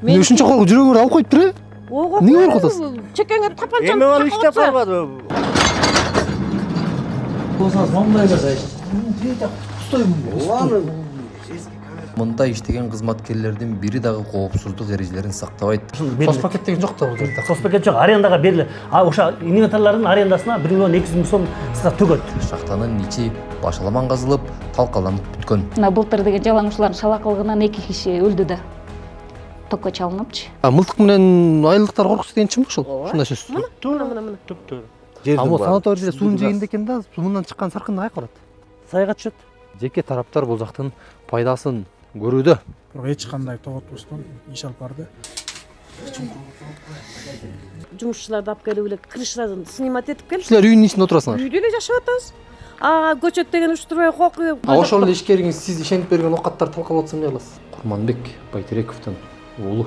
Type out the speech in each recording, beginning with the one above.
Эмне ушунча коркуп жүрөгүңөр алып коюптур э? Эмнеге коркуп атасыз? Чекеңе тапанчаны. Эми ал иштеп калбады. Болсаңыз маңдайга Мында иштеген кызматкерлердин бири дагы коопсуздук эрежелерин сактабайт. Соцпакет деген жок да бул жерде. Соцпакет жок, арендага берилет. Ошо инвентарлардын арендасына 1 миллион 200 миң сом төгөт. Шахтанын ичи башаламан казылып, талкаланып бүткөн. Мына былтыр деген жалаңычлардын шалакылыгынан 2 киши өлдү да. Токко чалыныпчы. Мылтык менен айылдыктар коркуш деген чынбы ушул? Ушундай сөз. Мына түптөр. Бул санаторийде суун жегенде экен да, мындан чыккан саркын кайка барат? Сайга түшөт. Жеке тараптар бул жактын пайдасын көрүүдө. Бирок эч кандай тоготпостон иш алып барды. Жумушчуларды алып келип эле крышадан снимать этип келип. Силер үйдүн ичинде отурасыңар. Үйдө эле жашап атабыз. Көчөт деген уштурбай кокуп. Ошол эле ишкериңиз сиз ишенип берген окаттарды талкалап атса эмне кыласыз? Курманбек Байтерековдун уулу.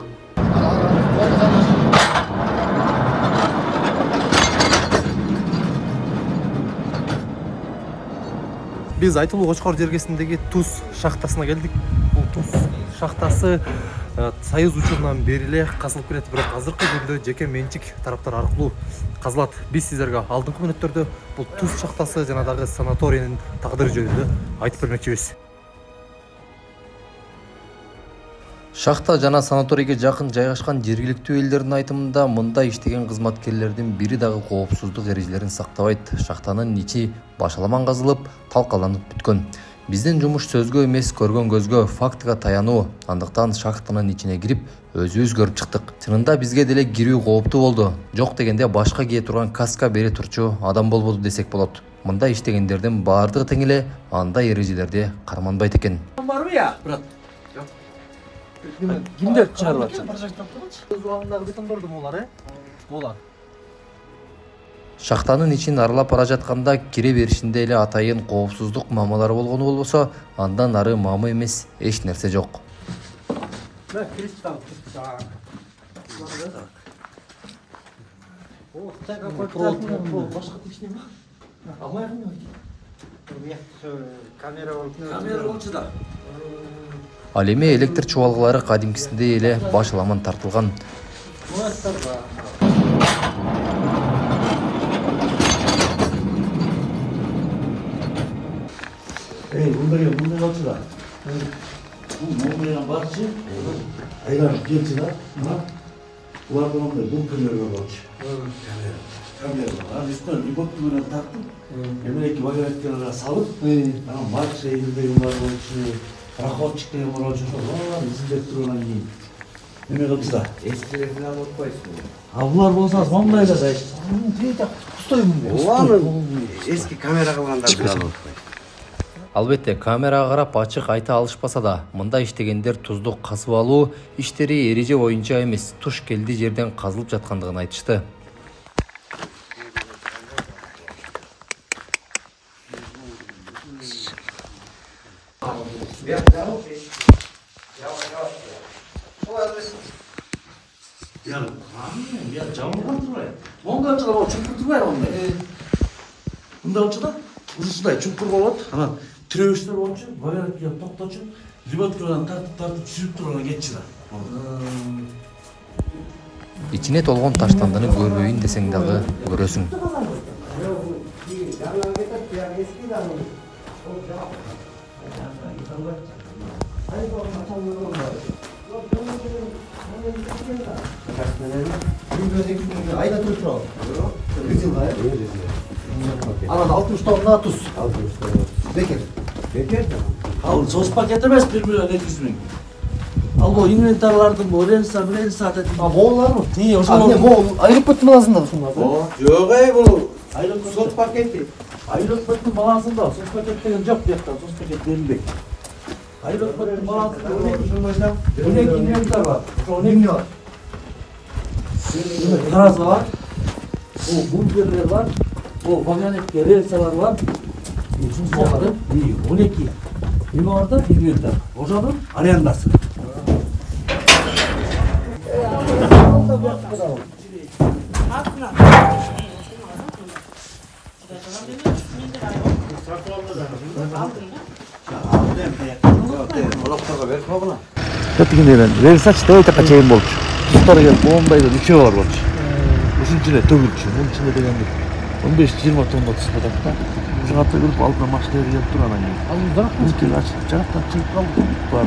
Биз Айтылуу Кочкор жергесиндеги туз шахтасына келдик. Бул туз шахтасы Союз учурунан бери эле казылып келет, бирок азыркы күндө жеке менчик тараптар аркылуу казылат. Биз сиздерге алдыңкы мүнөттөрдө бул туз шахтасы жана дагы санаторийнин тагдыры жөнүндө айтып бермекчибиз. Шахта жана санаторийге жакын жайгашкан жергиликтүү элдердин айтымында мында иштеген кызматкерлердин бири дагы коопсуздук эрежелерин сактабайт. Шахтанын ичи башаламан казылып, талкаланып бүткөн. Биздин жумуш сөзгө эмес, көргөн көзгө, фактыга таянуу. Андыктан шахтанын ичине кирип, өзүбүз көрүп чыктык. Чынында бизге деле кирүү кооптуу болду. Жок дегенде башка кие турган каска бери турчу адам болбоду десек болот. Мында иштегендердин баардыгы тең эле андай эрежелерди карманбайт экен. Барбы я, брат? Кимдер чыгарып атат? Өз убагындагы бетондорду булар, э? Булар. Шахтанын ичин аралап бара жатканда кире беришинде эле атайын коопсуздук мамалары болгону болбосо, андан ары мамы эмес эч нерсе жок. Ал эми электр чубалгылары кадимкисиндей эле башаламан тартылган. Bunday alçılar. Bundan barçı. Aylar gelçiler. Ulardan onday bu kırlarına barçı. Kamera. Üstten ibotluğuna taktım. Emeleki vagaretlerine salıp. Març eğilde yollar oluşu. Rahatçıkta yollar oluşu. İzindek durulan yiyin. Emek kızlar. Eskilerden unutmayız. Avlar bolsanız mamdayla da işte. Eski kamera kılganda biraz unutmayız. Албетте, камерага карап ачык айта алышпаса да, мында иштегендер туздук казып алуу иштери эреже боюнча эмес, туш келди жерден казылып жаткандыгын айтышты. Çukur болады, ана тіреуіштер болчу, вагаретке тоқточу, риботкадан тартып сүрүп турган кетчилер. Ичине толгон таштандыны көрбөйүн десең дагы көрөсүң. Ayda туруп турабы? Анан 60 тонна туз. 60 тонна. Бекер. Бекер да. Ал сос пакет эмес 1 миллион 200 миң. Ал бул инвентарлардын бул рельса атат. Мооларбы? Ошол мол айрыппыттын баласында ушунда. Жок бул сос пакети. Айрыппыттын баласында сос пакет деген жок бuyakta. Сос пакет берилбейт. Айрыппыттын баласында 12 инвентар бар. 12 бар. Тараз бар. Бул бункерлер бар. O vagonetke relsalar var. Üçüncü vardı. 12. Bir vardı, bir yılda. Ocanın arendası. Olaktaga verme buna. Тетигинен рельсач тепе чейин болчу. Тустары келип ондайдан 3 бар болчу. Ушун içine төгүлчү. Мунун içinde дегенде 15-20 тонна туз батат да. Ушуга төгүлүп алдына машина келип тур анан кийин. Ал жарактан ачып, жарактан чыгып калды. Бар.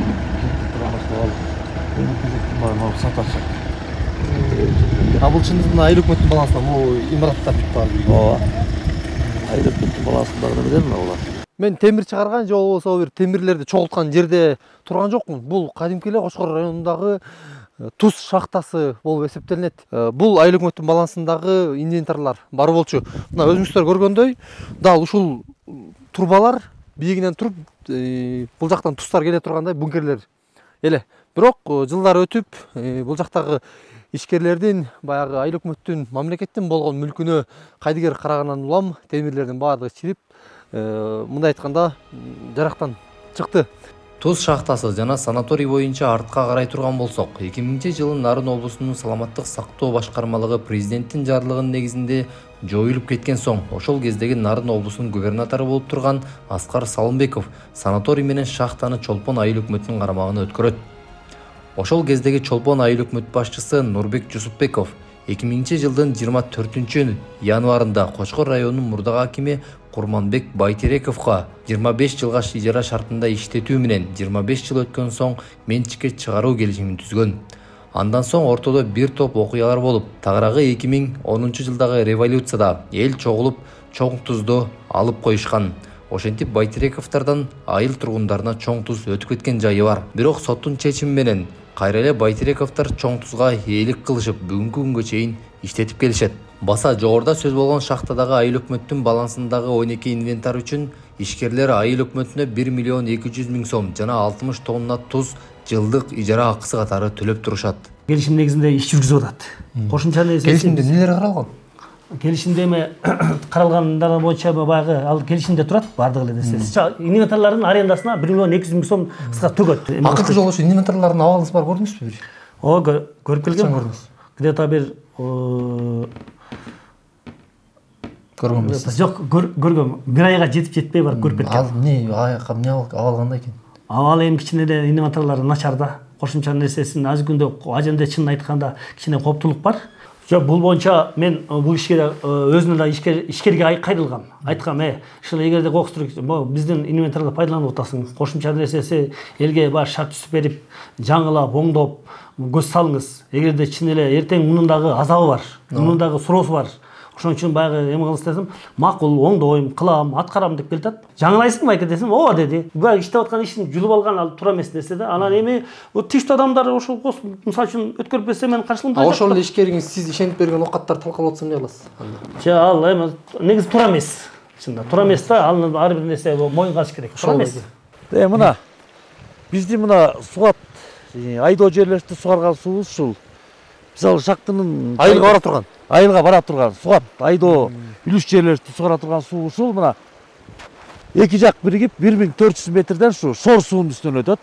Барын саташат. Бул чындыгында айыл өкмөттүн балансында могу имараттар бүт бар. Ооба. Айыл өкмөттүн балансындагы билем алар. Мен темир чыгарган же болбосо бир темирлерди чогулткан жерде турган жокмун. Бул кадимки эле Кочкор районундагы туз шахтасы болуп эсептелинет. Бул айыл өкмөттүн балансындагы инвентарлар бар болчу. Мына өзүңүздөр көргөндөй, дал ушул турбалар бийигинен туруп, бул жактан туздар келе тургандай бункерлер эле. Бирок жылдар өтүп, бул жактагы ишкерлердин, баягы айыл өкмөттүн, мамлекеттин болгон мүлкүнө кайдыгер карагандан улам темирлердин баардыгы чирип, мындай айтканда жарактан чыкты. Туз шахтасы жана санаторий боюнча артка карай турган болсок, 2000-жылы Нарын облусунун саламаттык сактоо башкармалыгы президенттин жарлыгынын негизинде жоюлуп кеткен соң, ошол кездеги Нарын облусунун губернатору болуп турган Аскар Салымбеков санаторий менен шахтаны Чолпон айыл өкмөтүнүн карамагына өткөрөт. Ошол кездеги Чолпон айыл өкмөт башчысы Нурбек Жусупбеков 2000-жылдын 24 январында Кочкор районунун мурдагы акими Курманбек Байтерековго 25 жылга ижара шартында иштетүү менен 25 жыл өткөн соң менчикке чыгаруу келишимин түзгөн. Андан соң ортодо бир топ окуялар болуп, тагыраагы 2010 жылдагы революцияда эл чогулуп чоң тузду алып коюшкан. Ошентип Байтерековдордон айыл тургундарына чоң туз өтүп кеткен жайы бар. Бирок соттун чечими менен кайра эле Байтерековдор чоң тузга ээлик кылышып, бүгүнкү күнгө чейин иштетип келишет. Баса жогоруда сөз болгон шахтадагы айыл өкмөттүн балансындагы 12 инвентар үчүн ишкерлер айыл өкмөтүнө 1 миллион 200 миң сом жана 60 тонна туз жылдык ижара акысы катары төлөп турушат. Келишим негизинде иш жүргүзүп атат. Кошумча нерсе. Келишимде нелер каралган? Келишимде каралгандар боюнча баягы ал келишимде турат бардык эле нерсеси. Инвентарлардын арендасына 1 миллион 200 миң сом кыска төгөт. Акыркы жолу ошо инвентарлардын абалыңыз бар көрдүңүзбү? Ооба, көрүп келгем. Где-то бир көргөнбүз. Жок, көргөм. Бир айга жетип жетпей бар көрүп кеткен. Ал эмне абал кандай экен? Абал эми кичине эле инвентарлар начар да. Кошумча нерсесин аз күндө ажемде чынын айтканда кичине коптулук бар. Жок, бул боюнча мен бул ишке өзүнө да ишкерге кайрылгам. Айткам, ушул эгерде кокустур биздин инвентарды пайдаланып атасың, кошумча нерсеси элге бар шарт түзүп берип, жаңылап, оңдоп көз салыңыз. Эгерде чын эле эртең мунун дагы азабы бар, мунун дагы суроосу бар. Ошон үчүн баягы эме кылсам десем, макул, оңдойм, кылам, аткарам деп келатат. Жаңылайсыңбы байке десем, ооба деди. Баягы иштеп аткан ишин жулуп алган ал туура эмес нерсе да. Анан эми тиштүү адамдар ошол мисалы үчүн өткөрүп берсе мен каршылыгымда жок. Ошол эле ишкериңиз сиз ишенип берген окаттарды талкалап атсам эмне кыласыз? Жа ал эми негизи туура эмес. Чында туура эмес да, аны ар бир нерсе моюнга алыш керек. Туура эмес. Мына биздин мына сугат айдоо жерлерди сугарган суубуз ушул. Мисалы шахтынын айылга бара турган. Айылга бара турган сугат, айдоо үлүш жерлерди сугара турган суу ушул мына эки жак биригип 1400 метрден ушу шор суунун үстүнөн өтөт.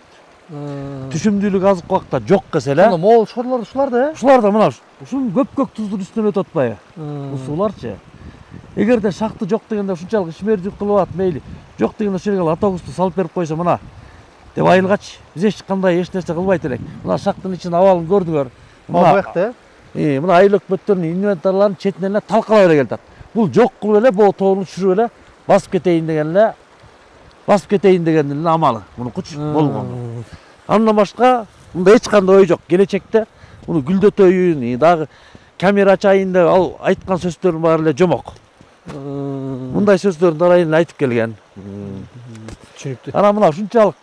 Түшүмдүүлүк азыркы убакта жок эсе эле. Могул шорлор ушулар да, Ушулар да мына ушул көк туздун үстүнөн өтөт атпайбы? Бул сууларчы. Эгерде шахты жок дегенде ушунчалык ишмердик кылып атат, мейли. Жок дегенде ошол жерге автобусту салып берип койсо мына деп айылгачы. Биз эч кандай эч нерсе кылбайт элек. Мына шахтын ичинин абалын көрдүңөр. Буякта мына айыл өкмөттөрүнүн инвентарларын четинен эле талкалай эле келатат. Бул жок кылып эле бул тоону түшүрүп эле басып кетейин деген эле амалы. Мунукучу болгон. Андан башка мында эч кандай ой жок. Келечекте муну гүлдөтөйүн, дагы камера ачайын деп ал айткан сөздөрдүн баары эле жомок. Мындай сөздөрдүн дарайын айтып келген. Түшүнүптү. Анан мына ушунчалык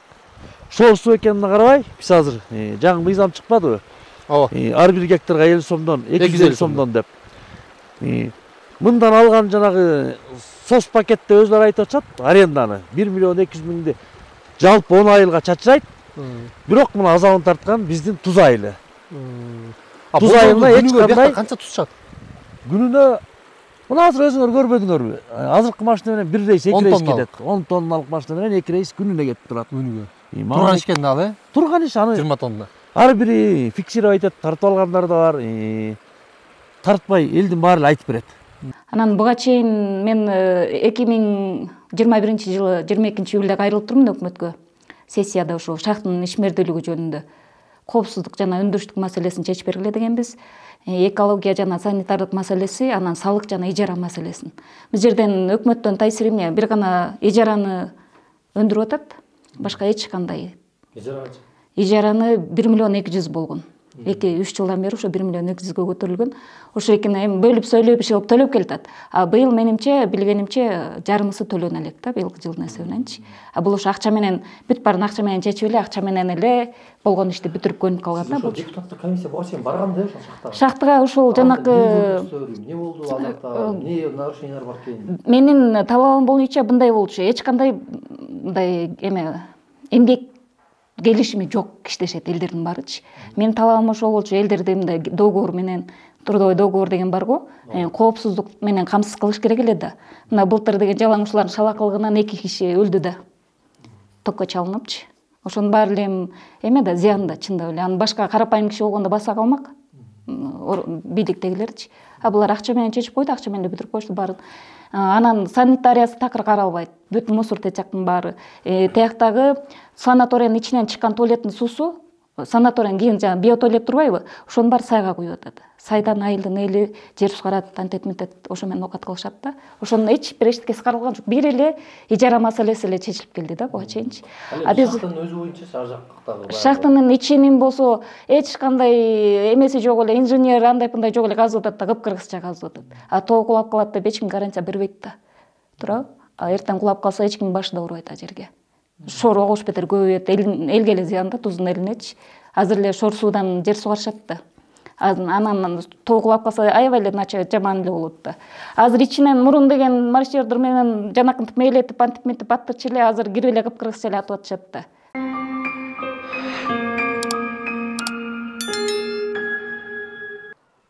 шор суу экенине карабай, биз азыр жаңы мыйзам чыкпадыбы? Ооба. Ар бир гектарга 50 сомдон, 250 сомдон деп. Мындан алган жанагы сос пакетте өзлөр айтып атышат, аренданы 1 миллион 200 миңди жалпы 10 айылга чачырайт. Бирок мына азабын тарткан биздин туз айылы. Туз айылына эч кандай канча туз чат? Күнүнө мына азыр өзүңөр көрбөдүңөрбү? Азыркы машина менен 1 рейс, 2 рейс кетет. 10 тонналык машина менен 2 рейс күнүнө кетип турат. Күнүгө. Турган иш экен ал, Турган иш аны 20 тонна. Ар бири фиксировать этип тартып алгандар да бар. Тартпай элдин баары эле айтып берет. Анан буга чейин мен 2021-жылы 22 июлда кайрылып турмун өкмөткө. Сессияда ошол шахтынын ишмердүүлүгү жөнүндө. коопсуздук жана өндүрүштүк маселесин чечип бергиле дегенбиз. Экология жана санитардык маселеси, анан салык жана ижара маселесин. Бул жерден өкмөттөн таасир эмне? Бир гана ижараны өндүрүп атат, башка эч кандай. Ижараны 1 миллион 200 болгон. 2-3 жылдан бери ошо 1 миллион 200ге көтөрүлгөн. Ошо экини эми бөлүп сөйлөп иши кылып төлөп келатат. А быйыл менимче, билгенимче жарымысы төлөнө элек да, быйылкы жылдын эсебиненчи. А бул ошо акча менен бүт баарын акча менен чечип эле, акча менен эле болгон ишти бүтүрүп көнүп калган да. Бул депутаттык комиссия буга чейин барган да ошол шахтага. Шахтага ушул жанакы эмне болду азапта, эмне нарушениялар бар экен? Менин талабым боюнча мындай болчу. Эч кандай мындай эмгек келишими жок иштешет элдердин баарычы. Менин талабым ошол болчу, элдерди мындай договор менен, трудовой договор деген бар го, коопсуздук менен камсыз кылыш керек эле да. Мына былтыр деген жалаңычлардын шалакылыгынан 2 киши өлдү да. Токко чалыныпчы. Ошонун баары эле эме да, зыян да чындап эле. Анын башка карапайым киши болгондо баса калмак. Бийликтегилерчи. А булар акча менен чечип койду, акча менен бүтүрүп коюшту баарын. Анан санитариясы такыр каралбайт. Бүт мусор течактын баары. Тияктагы санаториянын ичинен чыккан туалеттин суусу, санаториянын кийин жана биотуалет турбайбы? Ошонун баары сайга куюп атат. Сайдан айылдын эли жер сукарат, антет ошо менен оокат кылышат да. Ошонун эч бир эчтекеси каралган жок. Бир эле ижара маселеси эле чечилип келди да буга чейинчи. А биз шахтанын өзү боюнча ар жактагы шахтанын ичинин болсо эч кандай эмеси жок эле, инженер андай мындай жок эле казып атат да, кыпкыргызча казып атат. А тоо кулап калат деп эч ким гарантия бербейт да. Туурабы? А эртең кулап калса эч ким башы да урбайт а жерге. Шор огуш бетер көбөйөт, элге эле зыян да, туздун элинечи. Азыр эле шор суудан жер сугарышат да. Анан тоо кулап калса аябай эле начар жаман эле болот да. Азыр ичинен мурун деген маршрутдор менен жанакынтип мейлетип антип мынтип аттырчу эле, азыр кирип эле кыпкыргызча эле атып атышат да.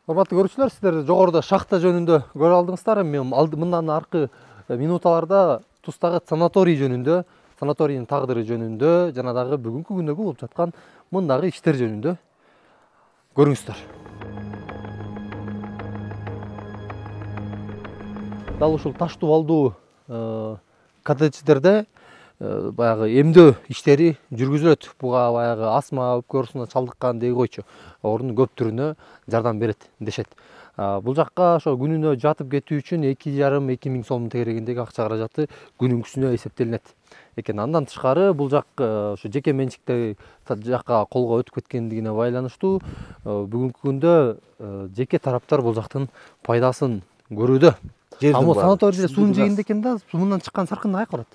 Урматтуу көрүүчүлөр, сиздер жогоруда шахта жөнүндө көрүп алдыңыздар. Эми мындан аркы минуталарда Тустагы санаторий жөнүндө, санаторийдин тагдыры жөнүндө жана дагы бүгүнкү күндөгү болуп жаткан мындагы иштер жөнүндө көрүңүздөр. Дал ушул таш дубалдуу коттедждерде баягы эмдөө иштери жүргүзүлөт. Буга баягы астма өпкө чалдыккан деги койчу оорунун көп түрүнө жардам берет дешет. Бул жакка ошо күнүнө жатып кетүү үчүн 2,5-2 миң сом тегерегиндеги акча каражаты күнүнкүсүнө эсептелинет экен. Андан тышкары бул жак ошо жеке менчикте жакка колго өтүп кеткендигине байланыштуу бүгүнкү күндө жеке тараптар бул жактын пайдасын көрүүдө. Бул санаторийде суунун жээгинде экен да, мындан чыккан саркын каяка барат?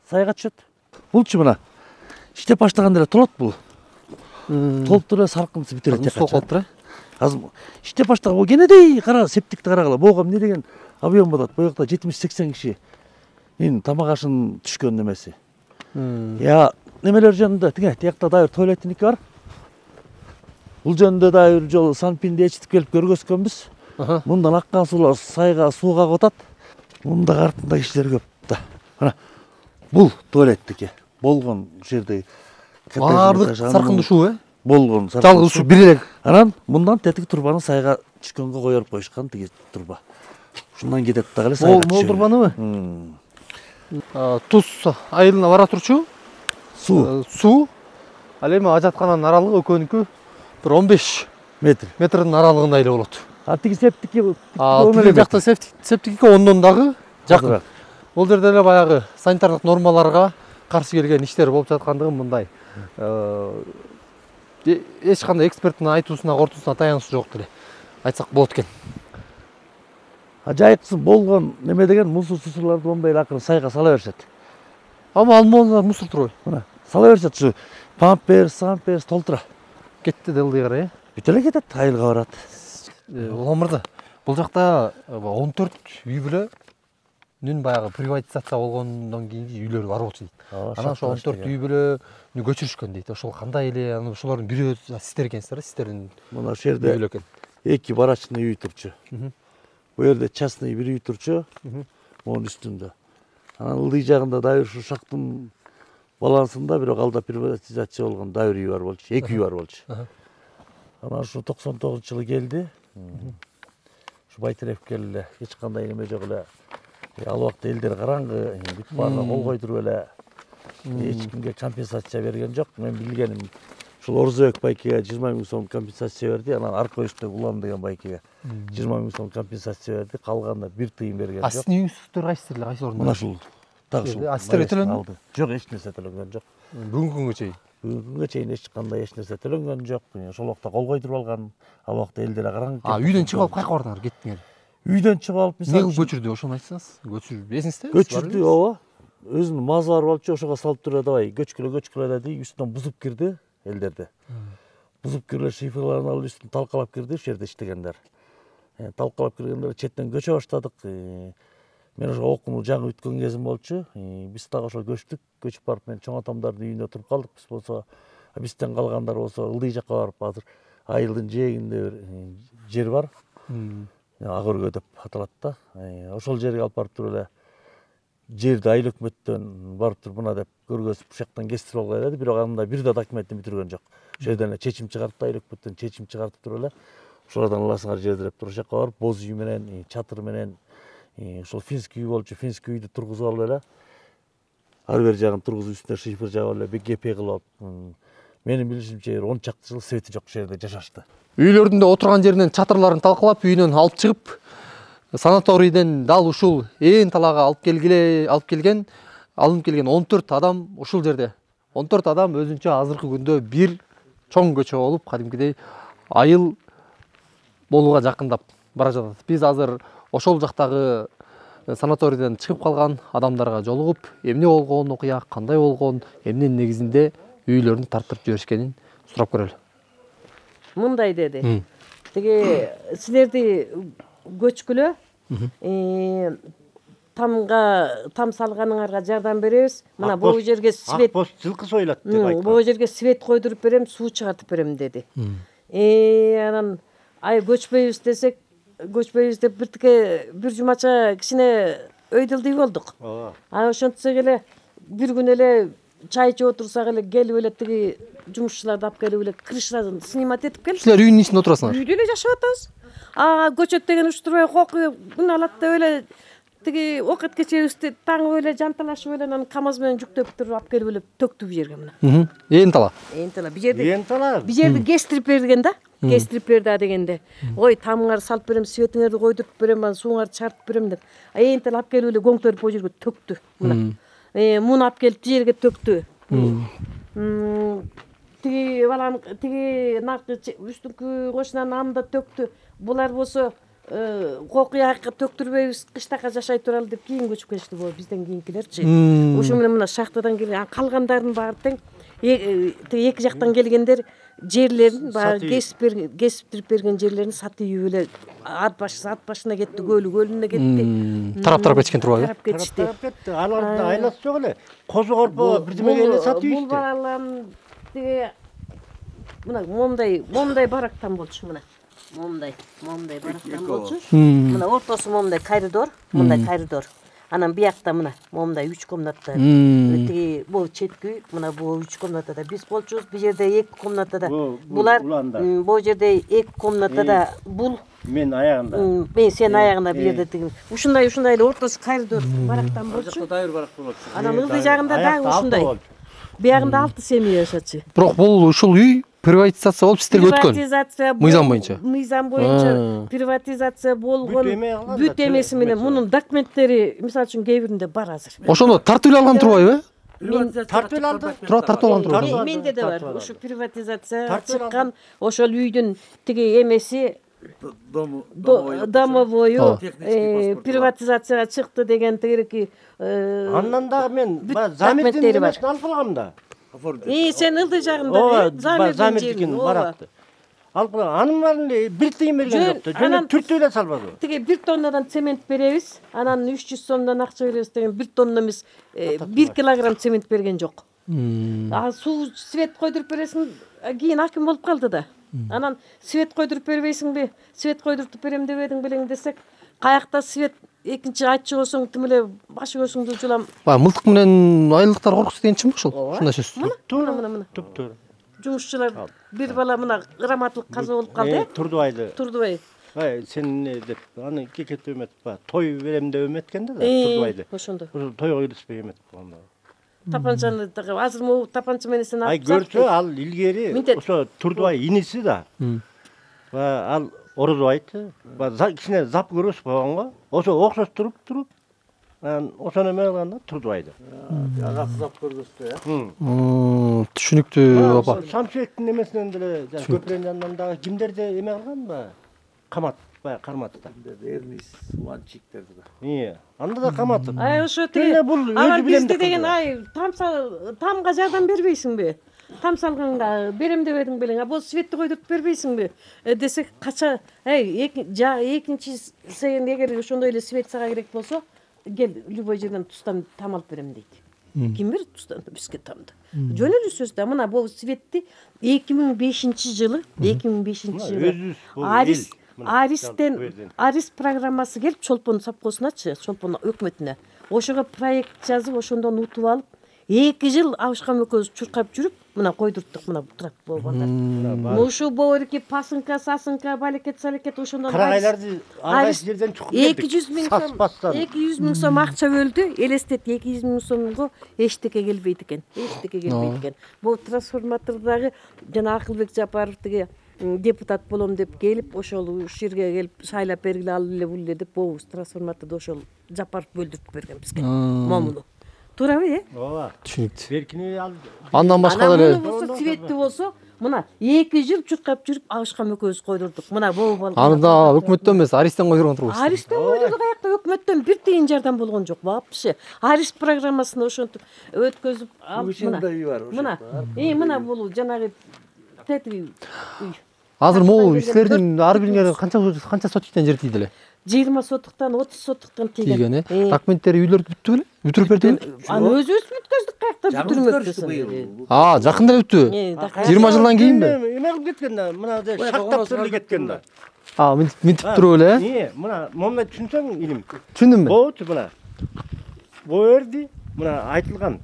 Сайга түшөт. Булчу мына иштеп баштаганда эле толот бул. Толуп туруп саркынсы бүтөрөт жакка. Суу калып тура. Азыр иштеп баштаган бул кенедей кара септикти карагыла. Буга эмне деген объем болот? Бу жакта 70-80 киши тамак ашын түшкөн немеси. Я немелер жөнүндө тиякта дайыр туалетиники бар. Бул жөнүндө дайыр бир жолу Санпинде ичтип келип көргөзгөнбүз. Мындан аккан суулар сайга сууга котот. Мында артында кишилер көп да. Мына бул туалеттики болгон жерде баардык саркынды ушул болгон жалгыз ушу бир эле. Анан мындан тетиги турбаны сайга түшкөнгө коюп коюшкан тиги турба. Ушундан кетет дагы эле сайга. Мол турбаныбы? Туз айылына бара турчу суу. Ал эми ажаткананын аралыгы экөөнүкү бир 15 метрдин аралыгында эле болот. А тиги септикки тиги жакта септикке ондон дагы жакын. Бул жерде эле баягы санитардык нормаларга каршы келген иштер болуп жаткандыгын мындай эч кандай эксперттин айтуусуна кортуусуна таянычы жок деле айтсак болот экен. Жайыксы болгон неме деген мусор сусурларды мондай эле акырын сайга сала беришет. Ал молдор мусор турбайбы? Мына сала беришет, ушу памперс толтура. Кетти делди кара, Бүт эле кетет, айылга барат. Улам мырза, бул жакта 14 үй бүлөнүн баягы приватизация болгондон кийинки үйлөр бар болчу дейт. Анан ошо 14 үй бүлөнү көчүрүшкөн дейт. Ошол кандай эле, анан ошолордун бирөө сиздер экенсиздер, сиздердин. Мына ошол жерде 2 барачный үй турчу. Бу жерде частный бир үй турчу. Монун үстүндө. Анан ылдый жагында дайыр ушу шактын балансында бирок алда приватизация болгон дайыр үй бар болчу, 2 үй бар болчу. Анан ушу 99-жылы келди. Ушу Байтерев келди. Эч кандай неме жок эле. Ал убакта элдер караңгы, бүт баарына кол койдуруп эле. Эч кимге компенсация берген жок. Мен билгеним ошол Орзобек байкеге 20 000 сом компенсация берди. Анан Аркоевичте Улан деген байкеге 20 000 сом компенсация берди. Калганда 1 тыйын берген жок. Сиздин үйүңүздөр кайсы эле, кайсы орунда? Мына ушул так ушул. Сиздерге төлөндү? Жок, эч нерсе төлөнгөн жок. Бүгүнкү күнгө чейин. Бүгүнкү күнгө чейин эч кандай эч нерсе төлөнгөн жок. Ошол убакта кол койдуруп алган. Ал убакта эл деле караңгы. Үйдөн чыгып алып кайка бардыңар, кеттиңер? Үйдөн чыгып алып Эмне кылып көчүрдү, ошону айтсаңыз. Эсиңизде? Көчүрдү, ооба. Өзүнүн мазалары болчу, ошого салып туруп давай көчкүлө деди, үстүнөн бузуп кирди элдерди. Бузуп кирип шифрларын алып үстүн талкалап кирди, ошол жерде иштегендер. Талкалап киргендер четтен көчө баштадык. Мен ошо окууну жаңы бүткөн кезим болчу. Биз дагы ошол көчтүк. Көчүп барып мен чоң атамдардын үйүндө туруп калдык. Биз болсо, бизден калгандар болсо ылдый жакка барып азыр айылдын жээгинде бир жер бар. Ак өргө деп аталат да. Ошол жерге алып барып туруп эле жерди айыл өкмөттөн барып туруп мына деп көргөзүп ушактан кестирип алгай деди. Бирок анда бир да документин бүтүргөн жок. Ошол жерден эле чечим чыгартты, айыл өкмөттөн чечим чыгартып туруп эле ошолордон аласыңар жерди деп туруп ошол жака барып боз үй менен, чатыр менен ошол финский үй болчу, финский үйдү тургузуп алып эле ар бир жагын тургузуп үстүнө шифр жаап эле ГП кылып алып менин билишимче 10 чакты жыл свети жок жерде жашашты. Үйлөрүндө отурган жеринен чатырларын талкалап, үйүнөн алып чыгып, санаторийден дал ушул ээн талаага алып келген 14 адам ушул жерде. 14 адам өзүнчө азыркы күндө бир чоң көчө болуп, кадимкидей айыл болууга жакындап бара жатат. Биз азыр ошол жактагы санаторийден чыгып калган адамдарга жолугуп, эмне болгон окуя, кандай болгон, эмненин негизинде үйлөрүнү тартып жиберишкенин сурап көрөлү. Мындай деди. Тиги силерди көчкүлө, там салганыңарга жардам беребиз. Мына бул жерге свет. Акбоз жылкы союлат деп айткан. Бул жерге свет койдуруп берем, суу чыгартып берем деди. Анан көчпөйбүз десек, көчпөйбүз деп бир жумача кичине өйдүлдүй болдук. Ошентсек эле бир күн эле чай ичип отурсак эле келип эле тиги жумушчуларды алып келип эле крышадан снимать этип келип. Силер үйдүн ичинде отурасыңар? Үйдө эле жашап атабыз. Көчөт деген уштурбай кокуй күн алат деп эле тиги окет кечебизди таңып эле жанталашып эле анан КамАЗ менен жүктөп туруп алып келип эле төктү бу жерге мына. Ээн тала. Бу жерди кестирип берген да. Кестирип берди дегенде. Ой, тамыңарды салып берем, светиңерди койдуруп берем, сууңарды чартып берем деп. Ээн тала алып келип эле көңтөрүп бу жерге төктү. Мына. Муну алып келип бу жерге төктү. Тиги балам, тиги наркы үстүнкү кошунанын анда төктү. Булар болсо кокуякка төктүрбөйбүз, кыштакка жашай туралы деп кийин көчүп келишти бул бизден кийинкилерчи. Ошо менен мына шахтадан келген калгандардын баары тең тиги эки жактан келгендер жерлерин баягы кесиптирип берген жерлерин сатып эле ат башына кетти, көлүнө кетти. Тарап кетишкен турбайбы? Тарап кетишти. Алардын айласы жок эле. Козу корпо бирдемеге эле сатып ийишти. Бул балаларын тиги мына момундай барактан болчу мына. Момундай барактан болчу. Мына ортосу момундай коридор, мындай коридор. Анан биякта мына момундай 3 комната. Тиги бул четки, мына бул 3 комнатада биз болчубуз. Бу жерде 2 комнатада. Булар бул жерде 2 комнатада бул мен аягында. Мен сен аягында бу жерде тиги. Ушундай эле ортосу коридор барактан болчу. Дайыр барак болот. Анан ылдый жагында дагы ушундай. Биягында 6 семья жашачу. Бирок бул ушул үй приватизация болуп сиздерге өткөн. Приватизация мыйзам боюнча. Мыйзам боюнча приватизация болгон. Бүт эмеси менен мунун документтери, мисалы үчүн кээ биринде бар азыр. Ошону тартып эле алган турбайбы? Тартып эле алды. Тартып алган турбайбы? Менде да бар. Ушу приватизация чыккан ошол үйдүн тиги эмеси домовою приватизацияга чыкты деген тигирки. Андан дагы мен замирдин эмесин алып алгам да. Сен ылдый жагында замирдикин баракты. Алып анын баарын бир тыйын берген жокто. Жөн түртүп эле салбады. Тиги 1 тоннадан цемент беребиз, анан 300 сомдон акча беребиз деген 1 тонна эмес 1 килограмм цемент берген жок. Суу свет койдуруп бересиң, кийин аким болуп калды да. Анан свет койдуруп бербейсиңби? Свет койдуруп берем дебедиң белең десек, каякта свет экинчи айтчы болсоң тим эле баш көзүңдү жулам. Мылтык менен айылдыктар коркуш деген чынбы ушул? Ушундай сөз. Мына. Жумушчулар бир бала мына грамоталык каза болуп калды. Турдубай. Сен не деп аны кекет өмөт ба? Той берем деп өмөткенде да Турдубайды. Ошондо. Ошол тойго киришпей өмөт болгондо. тапанчаны азыр могу тапанча менен сен Ай көрсө ал илгери Мынтет. ошо Турдубай иниси да. Ал Орозбайты. Кичине зап көрөсүп калганго. Ошо окшоштуруп ошону эме кылганда Турдубайды. Агасы зап көргөзсө, э? Түшүнүктүү апа. Самчектин эмесинен деле көпүрөнүн жанынан дагы кимдерди эме кылганбы? Камат, баягы Карматовда. Эрмис, Уанчиктерди да. Анда да Каматов. Ошо тиги Деле бул ага өзү билем бизде деп деген кылды. тамга жардам бербейсиңби? Там салганга берем дебедиң белең. Бул светти койдуруп бербейсиңби? Десек кача, экинчи сен эгер ошондой эле свет сага керек болсо, кел любой жерден тустан там алып берем дейт. Ким берет тустан бизге тамды? Жөн эле сөз да. Мына бул светти 2005-жылы, Арис программасы келип Чолпон совхозуначы, Чолпон өкмөтүнө. Ошого проект жазып, ошондон утуп алып, 2 жыл Абышкан экөөбүз чуркап жүрүп, мына койдурттук, мына турат болгондар. Ошо боорки пасынка, сасынка, балекет, салекет ошондон Карагайларды аргайсы жерден чукуп келдик. 200 миң сом акча бөлдү. Элестет 200 миң сомго эчтеке келбейт экен. Бул трансформатордагы жана Акылбек Жапаров тиги депутат болом деп келип, ошол жерге келип шайлап бергиле ал эле бул эле деп бул трансформаторду ошол Жапаров бөлдүрүп берген бизге. Момуну. Туурабы, э? Ооба. Түшүнүктүү. Беркини ал Андан башка деле болсо светти болсо, мына 2 жыл чуркап жүрүп Абышкан экөөбүз койдурдук. Мына боо балдар. аны да өкмөттөн эмес, Аристен койдурган турбайсыз. Аристен койдурдук, аякта өкмөттөн бир тыйын жардам болгон жок. Вообще. Арис программасын ошентип өткөзүп алып мына. Мына бул жанагы тетри. Азыр могу силердин ар бириңер канча сотиктен жер тийди эле? 20 сотуктан 30 сотуктан тийген. Документтери үйлөрдү бүттү беле? Бүтүрүп бердиби? Аны өзүбүз бүткөздүк, каякта бүтүрмөкпүз. Жакында бүттү. 20 жылдан кийинби? Эме кылып кеткен да, мына шактап түрлү кеткен да. Минтип туруп эле, э? Мына момундай түшүнсөң илим. Түшүндүмбү? Болчу мына. Бу жерди мына айтылган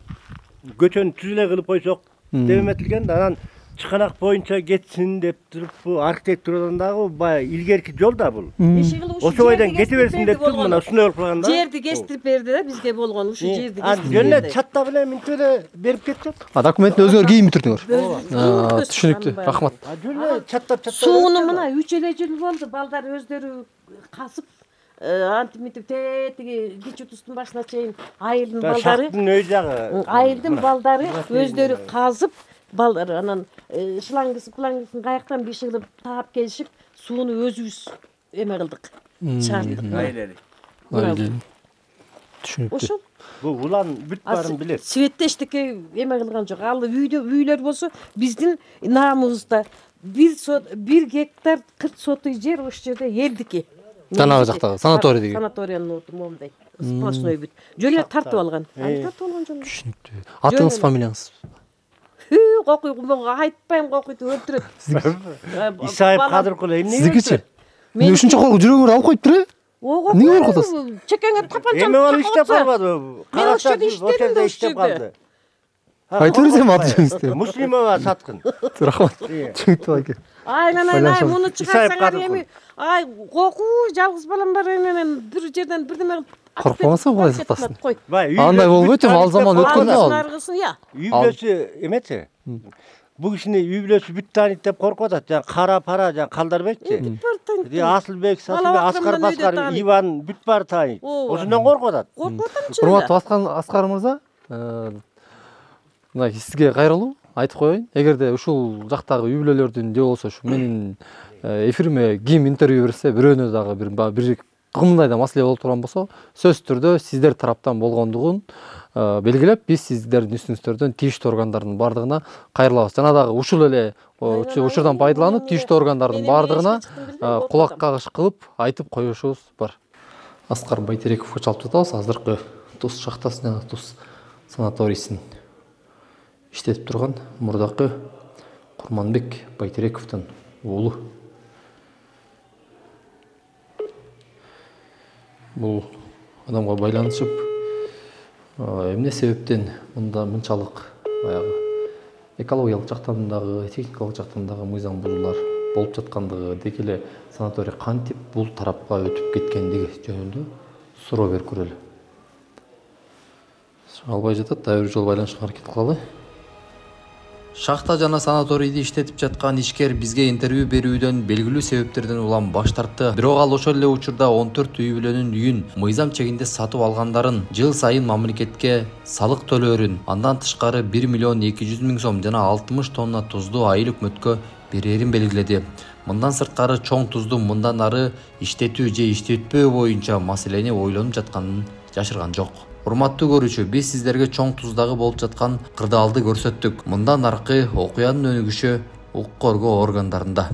көчөнү түз эле кылып койсок деп эметилген да, анан чыканак боюнча кетсин деп туруп бу архитектурадан дагы баягы илгерки жол да бул. Ошо бойдон кете берсин деп туруп мына ушундай болуп калган да. Жерди кестирип берди да бизге болгон ушу жерди кестирип берди. Жөн эле чатта менен минтип эле берип кетти. Документти өзүңөр кийин бүтүрдүңөр. Түшүнүктүү, рахмат. Жөн эле чаттап сууну мына 3 эле жыл болду, балдар өздөрү касып антимитип тетиги Кичутустун башына чейин айылдын балдары, айылдын балдары өздөрү казып, балдар анан шлангысын каяктан биши кылып таап келишип, сууну өзүбүз эме кылдык, чыгардык. Түшүнүктүү. Ошол бул улан бүт баарын билет. Светте эчтеке эме кылган жок. Ал үйлөр болсо биздин намыбызда 1 гектар 40 сотый жер ошол жерде элдики. Жанагы жактагы санаторий деген. Санаториянын оту момундай. Сплошной бүт. Жөн эле тартып алган. Тартып алган жөн. Түшүнүктүү. Атыңыз, фамилияңыз? Кокуй, айтпайм, кокуйду өлтүрөт. Исаев Кадыркул эмне? Сиздикичи? Мен ушунча коркуп жүрөгүңөрдү алып коюп тур, Эмне коркуп атасыз? Чекеңе тапанчаны. Эме ал иштеп калбады. Мен ошол жерде иштедим, иштеп калды. Айтып берсем атыңызды. Муслимова Саткын. Рахмат. Түшүнүктүү аке. Ай, муну чыгарсаңар эми. Ай, кокуй, жалгыз балам бар менен бир жерден бирдеме кылып коркпомаса булай сактасын. Андай болбойт эми, ал заман өткөн да ал. Үй бүлөсү эмечи? Бул кишини үй бүлөсү бүт таанийт деп коркуп атат. Жана Кара Пара, жана Калдарбекчи. Асылбек, Аскар Баскар, Иван бүт баары таанийт. Ошондон коркуп атат. Урматтуу Аскар мырза, мына сизге кайрылуу айтып коеюн. Эгерде ушул жактагы үй бүлөлөрдүн же болбосо ушу менин эфириме ким интервью берсе, бирөөнө дагы бир кымдай да маселе болуп турган болсо, сөзсүз түрдө сиздер тараптан болгондугун белгилеп, биз сиздердин үстүңүздөрдөн тийиштүү органдардын бардыгына кайрылабыз. Жана дагы ушул эле учурдан пайдаланып, тийиштүү органдардын бардыгына кулак кагыш кылып айтып коюшубуз бар. Аскар Байтерековго чалып жатабыз. Азыркы Туз шахтасын жана Туз санаторийсин иштетип турган мурдакы Курманбек Байтерековдун уулу. Бул адамга байланышып, эмне себептен мында мынчалык баягы экологиялык жактан дагы, техникалык жактан дагы мыйзам бузуулар болуп жаткандыгы, деги эле санаторий кантип бул тарапка өтүп кеткендиги жөнүндө суроо берип көрөлү. албай жатат, дагы бир жолу байланышка аракет кылалы. Шахта жана санаторийди иштетип жаткан ишкер бизге интервью берүүдөн белгилүү себептерден улам баш тартты. Бирок ал ошол эле учурда 14 үй бүлөнүн үйүн мыйзам чегинде сатып алгандарын, жыл сайын мамлекетке салык төлөөрүн, андан тышкары 1 миллион 200 миң сом жана 60 тонна тузду айыл өкмөткө берерин белгиледи. Мындан сырткары чоң тузду мындан ары иштетүү же иштетпөө боюнча маселени ойлонуп жатканын жашырган жок. Урматтуу көрүүчү, биз сиздерге чоң туздагы болуп жаткан кырдаалды көрсөттүк. Мындан аркы окуянын өнүгүшү укук коргоо органдарында.